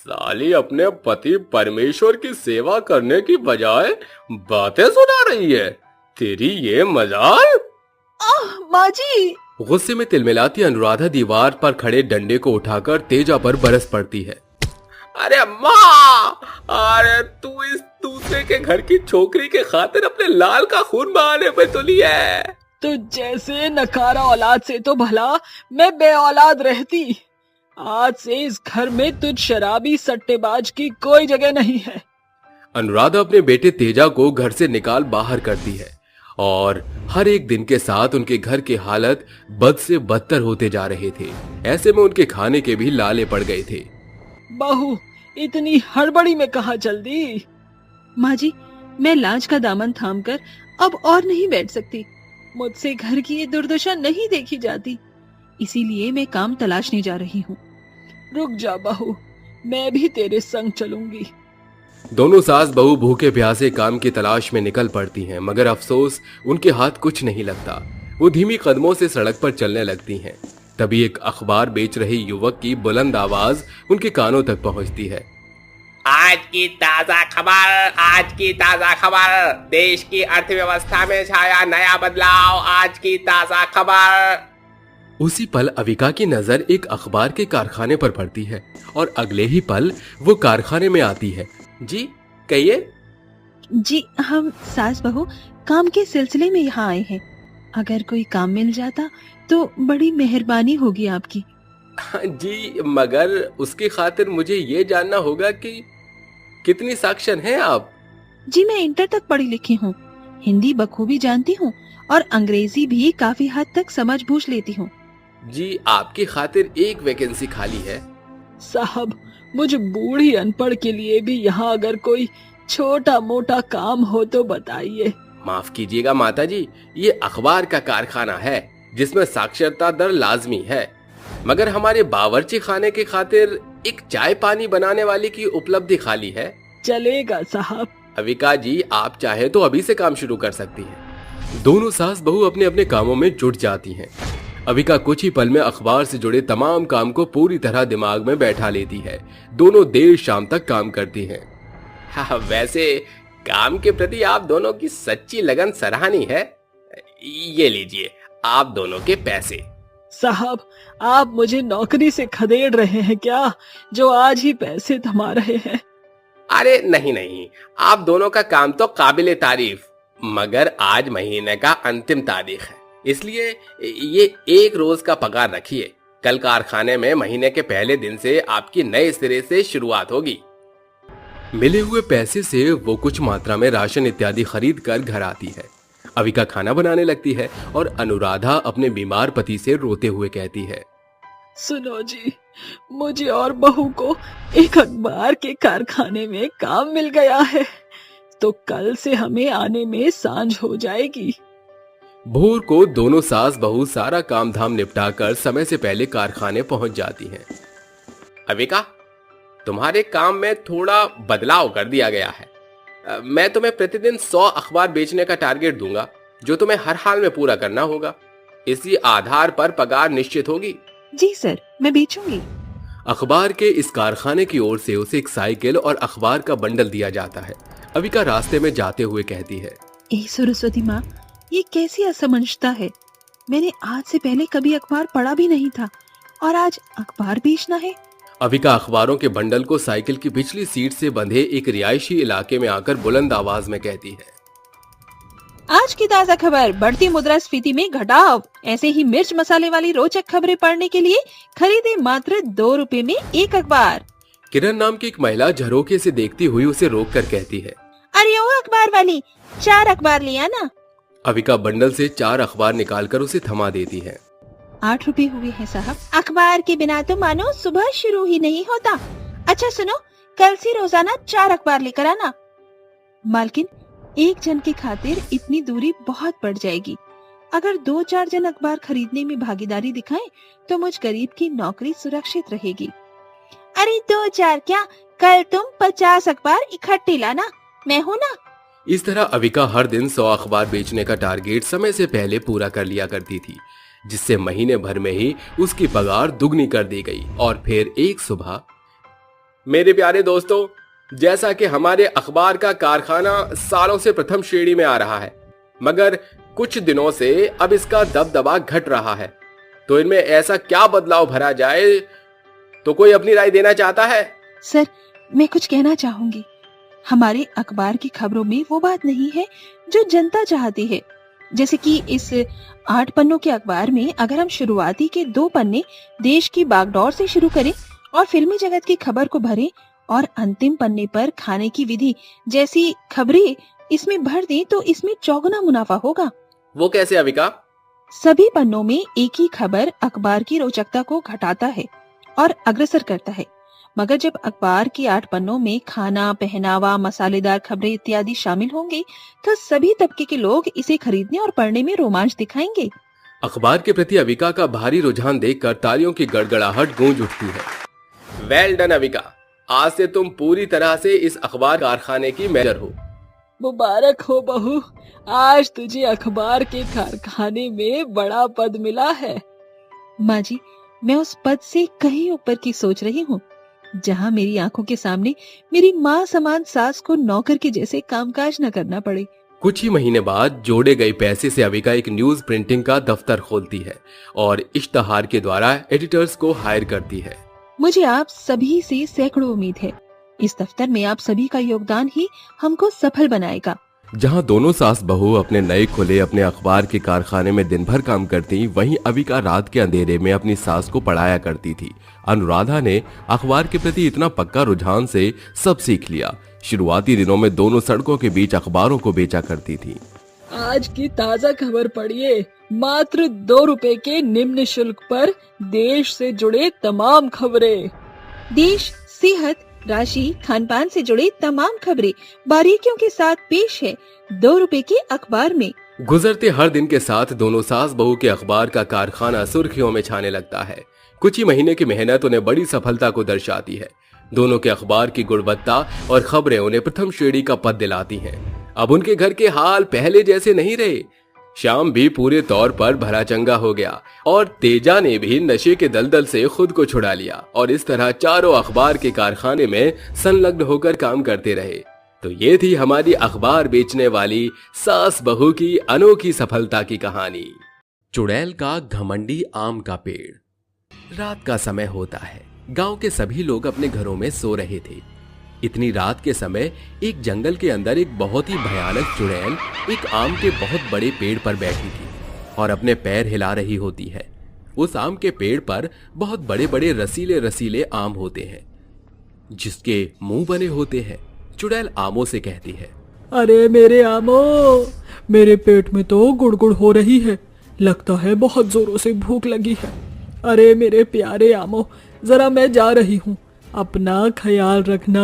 साली अपने पति परमेश्वर की सेवा करने की बजाय बातें सुना रही है? तेरी ये मजाल। माँ जी। गुस्से में तिलमिलाती अनुराधा दीवार पर खड़े डंडे को उठाकर तेजा पर बरस पड़ती है। अरे माँ, अरे तू इस दूसरे के घर की छोकरी के खातिर अपने लाल का खून बहाने पे तुली है। तो जैसे नकारा औलाद से तो भला मैं बे औलाद रहती। आज से इस घर में तुझ शराबी सट्टेबाज की कोई जगह नहीं है। अनुराधा अपने बेटे तेजा को घर से निकाल बाहर करती है और हर एक दिन के साथ उनके घर की हालत बद से बदतर होते जा रहे थे। ऐसे में उनके खाने के भी लाले पड़ गए थे। बहू, इतनी हड़बड़ी में कहाँ चल दी? माँ जी, मैं लाज का दामन थामकर अब और नहीं बैठ सकती। मुझसे घर की ये दुर्दशा नहीं देखी जाती, इसीलिए मैं काम तलाशने जा रही हूँ। रुक जा बहू, मैं भी तेरे संग चलूंगी। दोनों सास बहू भूखे प्यासे काम की तलाश में निकल पड़ती हैं, मगर अफसोस उनके हाथ कुछ नहीं लगता। वो धीमी कदमों से सड़क पर चलने लगती हैं। तभी एक अखबार बेच रहे युवक की बुलंद आवाज उनके कानों तक पहुंचती है। आज की ताजा खबर, आज की ताजा खबर, देश की अर्थव्यवस्था में छाया नया बदलाव। आज की ताजा खबर। उसी पल अविका की नजर एक अखबार के कारखाने पर पड़ती है और अगले ही पल वो कारखाने में आती है। जी कहिए। जी, हम सास बहू काम के सिलसिले में यहाँ आए हैं। अगर कोई काम मिल जाता तो बड़ी मेहरबानी होगी आपकी। जी, मगर उसकी खातिर मुझे ये जानना होगा कि कितनी सक्षम हैं आप? जी, मैं इंटर तक पढ़ी लिखी हूँ, हिंदी बखूबी जानती हूँ और अंग्रेजी भी काफी हद तक समझ बूझ लेती हूँ। जी, आपकी खातिर एक वैकेंसी खाली है। साहब, मुझ बूढ़ी अनपढ़ के लिए भी यहाँ अगर कोई छोटा मोटा काम हो तो बताइए। माफ कीजिएगा माता जी, ये अखबार का कारखाना है जिसमें साक्षरता दर लाजमी है, मगर हमारे बावर्ची खाने के खातिर एक चाय पानी बनाने वाले की उपलब्धि खाली है। चलेगा साहब। अविका जी, आप चाहे तो अभी से काम शुरू कर सकती हैं। दोनों सास बहू अपने अपने कामों में जुट जाती हैं। अविका कुछ ही पल में अखबार से जुड़े तमाम काम को पूरी तरह दिमाग में बैठा लेती है। दोनों देर शाम तक काम करती हैं। हाँ, वैसे काम के प्रति आप दोनों की सच्ची लगन सराहनीय है। ये लीजिए आप दोनों के पैसे। साहब, आप मुझे नौकरी से खदेड़ रहे हैं क्या, जो आज ही पैसे थमा रहे हैं? अरे नहीं नहीं, आप दोनों का काम तो काबिले तारीफ, मगर आज महीने का अंतिम तारीख है, इसलिए ये एक रोज का पगार रखिए। कल कारखाने में महीने के पहले दिन से आपकी नए सिरे से शुरुआत होगी। मिले हुए पैसे से वो कुछ मात्रा में राशन इत्यादि खरीद कर घर आती है। अविका खाना बनाने लगती है और अनुराधा अपने बीमार पति से रोते हुए कहती है, सुनो जी, मुझे और बहू को एक अखबार के कारखाने में काम मिल गया है, तो कल से हमें आने में सांझ हो जाएगी। भोर को दोनों सास बहू सारा काम धाम निपटाकर समय से पहले कारखाने पहुंच जाती हैं। अविका, तुम्हारे काम में थोड़ा बदलाव कर दिया गया है। मैं तुम्हें प्रतिदिन 100 अखबार बेचने का टारगेट दूंगा, जो तुम्हें हर हाल में पूरा करना होगा। इसी आधार पर पगार निश्चित होगी। जी सर, मैं बेचूंगी। अखबार के इस कारखाने की ओर से उसे एक साइकिल और अखबार का बंडल दिया जाता है। अविका रास्ते में जाते हुए कहती है, ए सरस्वती माँ, ये कैसी असमंजसता है। मैंने आज से पहले कभी अखबार पढ़ा भी नहीं था और आज अखबार बेचना है। अविका अखबारों के बंडल को साइकिल की पिछली सीट से बंधे एक रिहायशी इलाके में आकर बुलंद आवाज में कहती है, आज की ताज़ा खबर, बढ़ती मुद्रास्फीति में घटाव। ऐसे ही मिर्च मसाले वाली रोचक खबरें पढ़ने के लिए खरीदे मात्र 2 रुपए में एक अखबार। किरण नाम की एक महिला झरोखे से देखती हुई उसे रोककर कहती है, अरे ओ अखबार वाली, 4 अखबार लिया ना। अविका बंडल से 4 अखबार निकालकर उसे थमा देती है। 8 रुपए हुए हैं साहब। अखबार के बिना तो मानो सुबह शुरू ही नहीं होता। अच्छा सुनो, कल से रोजाना 4 अखबार लेकर आना। मालकिन, एक जन की खातिर इतनी दूरी बहुत बढ़ जाएगी। अगर 2-4 जन अखबार खरीदने में भागीदारी दिखाएं तो मुझ गरीब की नौकरी सुरक्षित रहेगी। अरे 2-4 क्या, कल तुम 50 अखबार इकट्ठे लाना, मैं हूँ ना। इस तरह अविका हर दिन 100 अखबार बेचने का टारगेट समय से पहले पूरा कर लिया करती थी, जिससे महीने भर में ही उसकी पगार दुगनी कर दी गई। और फिर एक सुबह, मेरे प्यारे दोस्तों, जैसा कि हमारे अखबार का कारखाना सालों से प्रथम श्रेणी में आ रहा है, मगर कुछ दिनों से अब इसका दबदबा घट रहा है। तो इनमें ऐसा क्या बदलाव भरा जाए? तो कोई अपनी राय देना चाहता है? सर, मैं कुछ कहना चाहूंगी। हमारे अखबार की खबरों में वो बात नहीं है जो जनता चाहती है। जैसे कि इस 8 पन्नों के अखबार में अगर हम शुरुआती के 2 पन्ने देश की बागडोर से शुरू करें और फिल्मी जगत की खबर को भरें और अंतिम पन्ने पर खाने की विधि जैसी खबरें इसमें भर दें तो इसमें चौगुना मुनाफा होगा। वो कैसे अविका? सभी पन्नों में एक ही खबर अखबार की रोचकता को घटाता है और अग्रसर करता है, मगर जब अखबार के 8 पन्नों में खाना, पहनावा, मसालेदार खबरें इत्यादि शामिल होंगे तो सभी तबके के लोग इसे खरीदने और पढ़ने में रोमांच दिखाएंगे। अखबार के प्रति अविका का भारी रुझान देखकर तालियों की गड़गड़ाहट गूंज उठती है। वेल डन अविका, आज से तुम पूरी तरह से इस अखबार कारखाने की मैनेजर हो। मुबारक हो बहू, आज तुझे अखबार के कारखाने में बड़ा पद मिला है। माँ जी, मैं उस पद से कहीं ऊपर की सोच रही हूँ, जहाँ मेरी आंखों के सामने मेरी माँ समान सास को नौकर के जैसे कामकाज न करना पड़े। कुछ ही महीने बाद जोड़े गए पैसे से अविका एक न्यूज प्रिंटिंग का दफ्तर खोलती है और इश्तहार के द्वारा एडिटर्स को हायर करती है। मुझे आप सभी से सैकड़ों उम्मीद है। इस दफ्तर में आप सभी का योगदान ही हमको सफल बनाएगा। जहां दोनों सास बहू अपने नए खुले अपने अखबार के कारखाने में दिन भर काम करती, वहीं अविका रात के अंधेरे में अपनी सास को पढ़ाया करती थी। अनुराधा ने अखबार के प्रति इतना पक्का रुझान से सब सीख लिया। शुरुआती दिनों में दोनों सड़कों के बीच अखबारों को बेचा करती थी। आज की ताजा खबर पढ़िए, मात्र 2 रुपए के निम्न शुल्क पर देश से जुड़े तमाम खबरें। देश, सेहत, राशि, खान पान से जुड़े तमाम खबरें बारीकियों के साथ पेश है 2 रुपए के अखबार में। गुजरते हर दिन के साथ दोनों सास बहू के अखबार का कारखाना सुर्खियों में छाने लगता है। कुछ ही महीने की मेहनत उन्हें बड़ी सफलता को दर्शाती है। दोनों के अखबार की गुणवत्ता और खबरें उन्हें प्रथम श्रेणी का पद दिलाती हैं। अब उनके घर के हाल पहले जैसे नहीं रहे। श्याम भी पूरे तौर पर भला चंगा हो गया और तेजा ने भी नशे के दलदल से खुद को छुड़ा लिया और इस तरह चारों अखबार के कारखाने में संलग्न होकर काम करते रहे। तो ये थी हमारी अखबार बेचने वाली सास बहू की अनोखी सफलता की कहानी। चुड़ैल का घमंडी आम का पेड़। रात का समय होता है। गांव के सभी लोग अपने घरों में सो रहे थे। इतनी रात के समय एक जंगल के अंदर एक बहुत ही भयानक चुड़ैल एक आम के बहुत बड़े पेड़ पर बैठी थी और अपने पैर हिला रही होती है। उस आम के पेड़ पर बहुत बड़े बड़े रसीले रसीले आम होते हैं जिसके मुंह बने होते हैं। चुड़ैल आमों से कहती है, अरे मेरे आमो, मेरे पेट में तो गुड़गुड़ हो रही है, लगता है बहुत जोरों से भूख लगी है। अरे मेरे प्यारे आमो, जरा मैं जा रही हूँ, अपना ख्याल रखना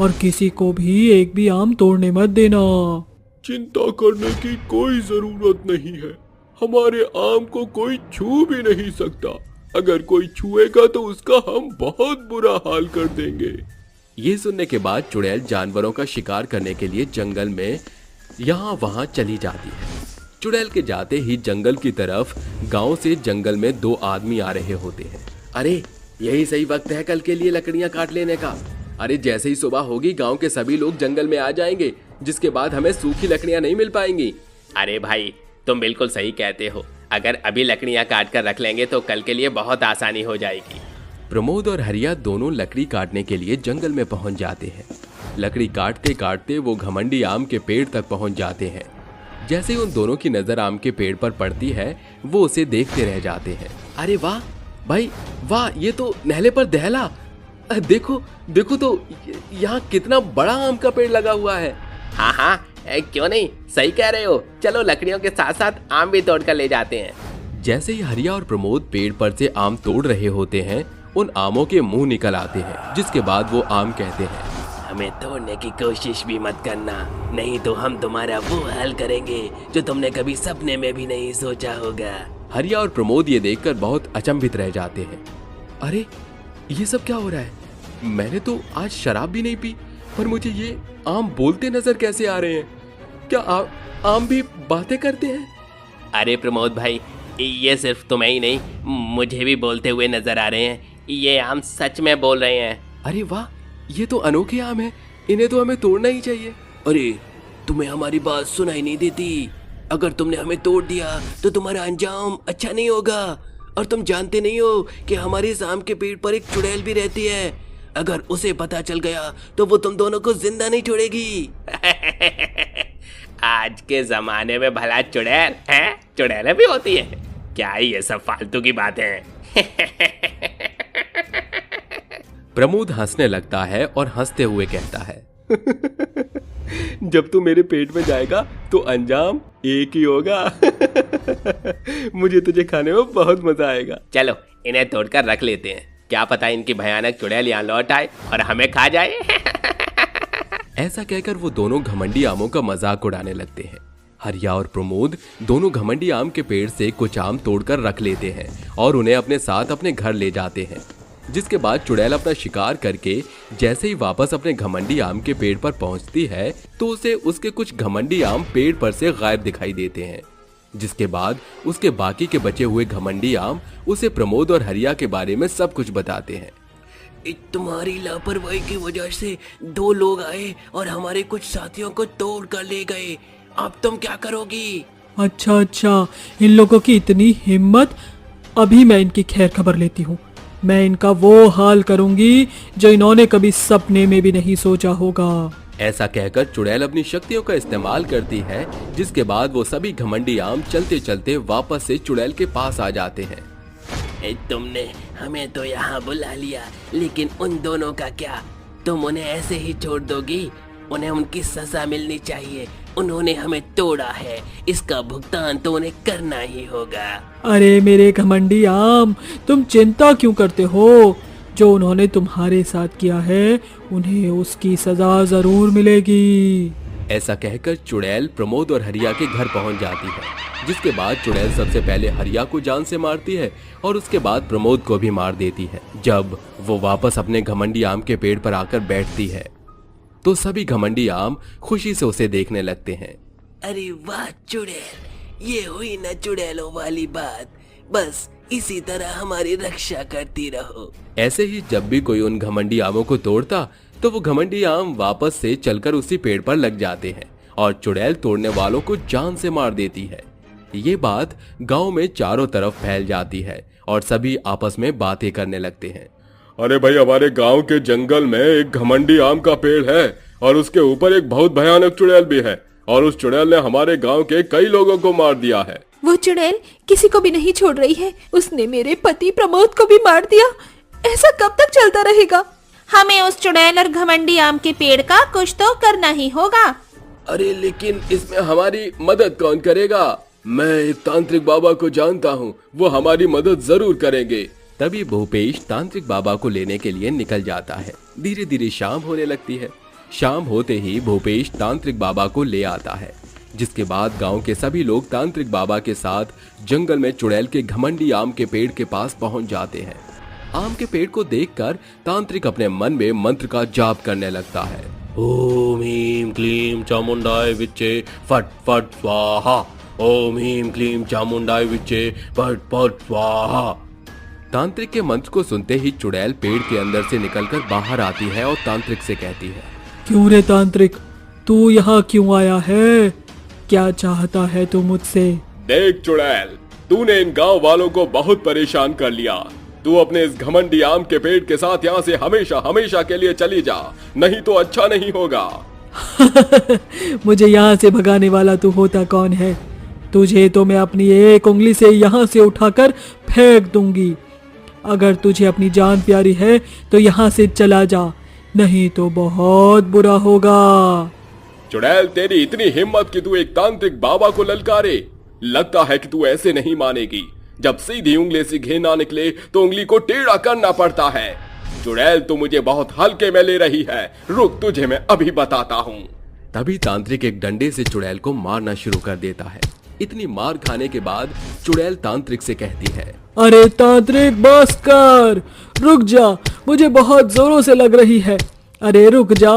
और किसी को भी एक भी आम तोड़ने मत देना। चिंता करने की कोई जरूरत नहीं है, हमारे आम को कोई छू भी नहीं सकता। अगर कोई छुएगा तो उसका हम बहुत बुरा हाल कर देंगे। ये सुनने के बाद चुड़ैल जानवरों का शिकार करने के लिए जंगल में यहाँ वहाँ चली जाती है। चुड़ैल के जाते ही जंगल की तरफ गांव से जंगल में दो आदमी आ रहे होते हैं। अरे यही सही वक्त है कल के लिए लकड़ियां काट लेने का। अरे जैसे ही सुबह होगी गांव के सभी लोग जंगल में आ जाएंगे, जिसके बाद हमें सूखी लकड़ियां नहीं मिल पाएंगी। अरे भाई तुम बिल्कुल सही कहते हो, अगर अभी लकड़ियां काट कर रख लेंगे तो कल के लिए बहुत आसानी हो जाएगी। प्रमोद और हरिया दोनों लकड़ी काटने के लिए जंगल में पहुंच जाते हैं। लकड़ी काटते काटते वो घमंडी आम के पेड़ तक पहुंच जाते हैं। जैसे ही उन दोनों की नजर आम के पेड़ पर पड़ती है वो उसे देखते रह जाते हैं। अरे वाह भाई वाह, ये तो नहले पर दहला। देखो देखो तो यहाँ कितना बड़ा आम का पेड़ लगा हुआ है। हाँ हाँ क्यों नहीं, सही कह रहे हो, चलो लकड़ियों के साथ साथ आम भी तोड़ कर ले जाते हैं। जैसे ही हरिया और प्रमोद पेड़ पर से आम तोड़ रहे होते हैं, उन आमों के मुंह निकल आते हैं, जिसके बाद वो आम कहते हैं, हमें तोड़ने की कोशिश भी मत करना, नहीं तो हम तुम्हारा वो हाल करेंगे जो तुमने कभी सपने में भी नहीं सोचा होगा। हरिया और प्रमोद ये देखकर बहुत अचंभित रह जाते हैं। अरे ये सब क्या हो रहा है? मैंने तो आज शराब भी नहीं पी, पर मुझे ये आम बोलते नजर कैसे आ रहे हैं? क्या आम भी बातें करते हैं? अरे प्रमोद भाई, ये सिर्फ तुम्हें ही नहीं मुझे भी बोलते हुए नजर आ रहे हैं। ये आम सच में बोल रहे हैं। अरे वाह, ये तो अनोखे आम है, इन्हें तो हमें तोड़ना ही चाहिए। अरे तुम्हें हमारी बात सुनाई नहीं देती? अगर तुमने हमें तोड़ दिया तो तुम्हारा अंजाम अच्छा नहीं होगा। और तुम जानते नहीं हो कि हमारे इस आम के पेड़ पर एक चुड़ैल भी रहती है। अगर उसे पता चल गया तो वो तुम दोनों को जिंदा नहीं छोड़ेगी। आज के जमाने में भला चुड़ैल हैं? चुड़ैलें भी होती है क्या? ये सब फालतू की बातें हैं। प्रमोद हंसने लगता है और हंसते हुए कहता है, जब तू मेरे पेट में जाएगा तो अंजाम एक ही होगा। मुझे तुझे खाने में बहुत मजा आएगा। चलो इन्हें तोड़कर रख लेते हैं, क्या पता इनकी भयानक चुड़ैल यहाँ लौट आए और हमें खा जाए। ऐसा कहकर वो दोनों घमंडी आमों का मजाक उड़ाने लगते हैं। हरिया और प्रमोद दोनों घमंडी आम के पेड़ से कुछ आम तोड़कर रख लेते हैं और उन्हें अपने साथ अपने घर ले जाते हैं। जिसके बाद चुड़ैल अपना शिकार करके जैसे ही वापस अपने घमंडी आम के पेड़ पर पहुंचती है तो उसे उसके कुछ घमंडी आम पेड़ पर से गायब दिखाई देते हैं। जिसके बाद उसके बाकी के बचे हुए घमंडी आम उसे प्रमोद और हरिया के बारे में सब कुछ बताते हैं। तुम्हारी लापरवाही की वजह से दो लोग आए और हमारे कुछ साथियों को तोड़ कर ले गए। अब तुम क्या करोगी? अच्छा, इन लोगों की इतनी हिम्मत। अभी मैं इनकी खैर खबर लेती हूँ। मैं इनका वो हाल करूंगी जो इन्होंने कभी सपने में भी नहीं सोचा होगा। ऐसा कहकर चुड़ैल अपनी शक्तियों का इस्तेमाल करती है, जिसके बाद वो सभी घमंडी आम चलते चलते वापस से चुड़ैल के पास आ जाते हैं। तुमने हमें तो यहाँ बुला लिया, लेकिन उन दोनों का क्या? तुम उन्हें ऐसे ही छोड़ दोगी? उन्हें उनकी सजा मिलनी चाहिए। उन्होंने हमें तोड़ा है, इसका भुगतान तो उन्हें करना ही होगा। अरे मेरे घमंडी आम, तुम चिंता क्यों करते हो? जो उन्होंने तुम्हारे साथ किया है उन्हें उसकी सजा जरूर मिलेगी। ऐसा कहकर चुड़ैल प्रमोद और हरिया के घर पहुंच जाती है। जिसके बाद चुड़ैल सबसे पहले हरिया को जान से मारती है और उसके बाद प्रमोद को भी मार देती है। जब वो वापस अपने घमंडी आम के पेड़ पर आकर बैठती है तो सभी घमंडी आम खुशी से उसे देखने लगते हैं। अरे वाह चुड़ैल, ये हुई ना चुड़ैलों वाली बात। बस इसी तरह हमारी रक्षा करती रहो। ऐसे ही जब भी कोई उन घमंडी आमों को तोड़ता तो वो घमंडी आम वापस से चलकर उसी पेड़ पर लग जाते हैं और चुड़ैल तोड़ने वालों को जान से मार देती है। ये बात गांव में चारों तरफ फैल जाती है और सभी आपस में बातें करने लगते हैं। अरे भाई, हमारे गांव के जंगल में एक घमंडी आम का पेड़ है और उसके ऊपर एक बहुत भयानक चुड़ैल भी है और उस चुड़ैल ने हमारे गांव के कई लोगों को मार दिया है। वो चुड़ैल किसी को भी नहीं छोड़ रही है। उसने मेरे पति प्रमोद को भी मार दिया। ऐसा कब तक चलता रहेगा? हमें उस चुड़ैल और घमंडी आम के पेड़ का कुछ तो करना ही होगा। अरे लेकिन इसमें हमारी मदद कौन करेगा? मैं एक तांत्रिक बाबा को जानता हूँ, वो हमारी मदद जरूर करेंगे। तभी भूपेश तांत्रिक बाबा को लेने के लिए निकल जाता है। धीरे धीरे शाम होने लगती है। शाम होते ही भूपेश तांत्रिक बाबा को ले आता है। जिसके बाद गांव के सभी लोग तांत्रिक बाबा के साथ जंगल में चुड़ैल के घमंडी आम के पेड़ के पास पहुंच जाते हैं। आम के पेड़ को देखकर तांत्रिक अपने मन में मंत्र का जाप करने लगता है। ओम ह्रीं क्लीं चामुंडाय विच्चे फट फट स्वाहा। ओम ह्रीं क्लीं चामुंडाय विच्चे फट फट स्वाहा। तांत्रिक के मंत्र को सुनते ही चुड़ैल पेड़ के अंदर से निकलकर बाहर आती है और तांत्रिक से कहती है, क्यों रे तांत्रिक, तू यहाँ क्यों आया है? क्या चाहता है तू मुझसे? देख चुड़ैल, तूने इन गांव वालों को बहुत परेशान कर लिया। तू अपने इस घमंडी आम के पेड़ के साथ यहाँ से हमेशा हमेशा के लिए चली जा, नहीं तो अच्छा नहीं होगा। मुझे यहाँ से भगाने वाला तू होता कौन है? तुझे तो मैं अपनी एक उंगली से यहाँ से उठाकर फेंक दूंगी। अगर तुझे अपनी जान प्यारी है तो यहाँ से चला जा, नहीं तो बहुत बुरा होगा। चुड़ैल, तेरी इतनी हिम्मत कि तू एक तांत्रिक बाबा को ललकारे। लगता है कि तू ऐसे नहीं मानेगी। जब सीधी उंगली से घी ना निकले तो उंगली को टेढ़ा करना पड़ता है। चुड़ैल, तू मुझे बहुत हल्के में ले रही है। रुक, तुझे मैं अभी बताता हूँ। तभी तांत्रिक एक डंडे से चुड़ैल को मारना शुरू कर देता है। इतनी मार खाने के बाद चुड़ैल तांत्रिक से कहती है, अरे तांत्रिक, बस कर, रुक जा, मुझे बहुत जोरों से लग रही है। अरे रुक जा,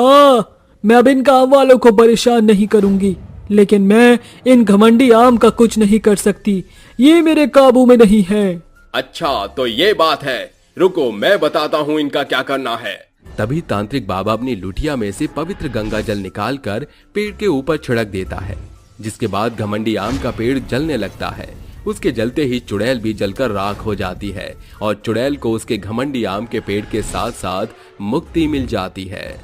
मैं अब इन गांव वालों को परेशान नहीं करूंगी, लेकिन मैं इन घमंडी आम का कुछ नहीं कर सकती। ये मेरे काबू में नहीं है। अच्छा, तो ये बात है। रुको, मैं बताता हूँ इनका क्या करना है। तभी तांत्रिक बाबा अपनी लुटिया में से पवित्र गंगा जल निकालकर पेड़ के ऊपर छिड़क देता है, जिसके बाद घमंडी आम का पेड़ जलने लगता है। उसके जलते ही चुड़ैल भी जलकर राख हो जाती है और चुड़ैल को उसके घमंडी आम के पेड़ के साथ साथ मुक्ति मिल जाती है।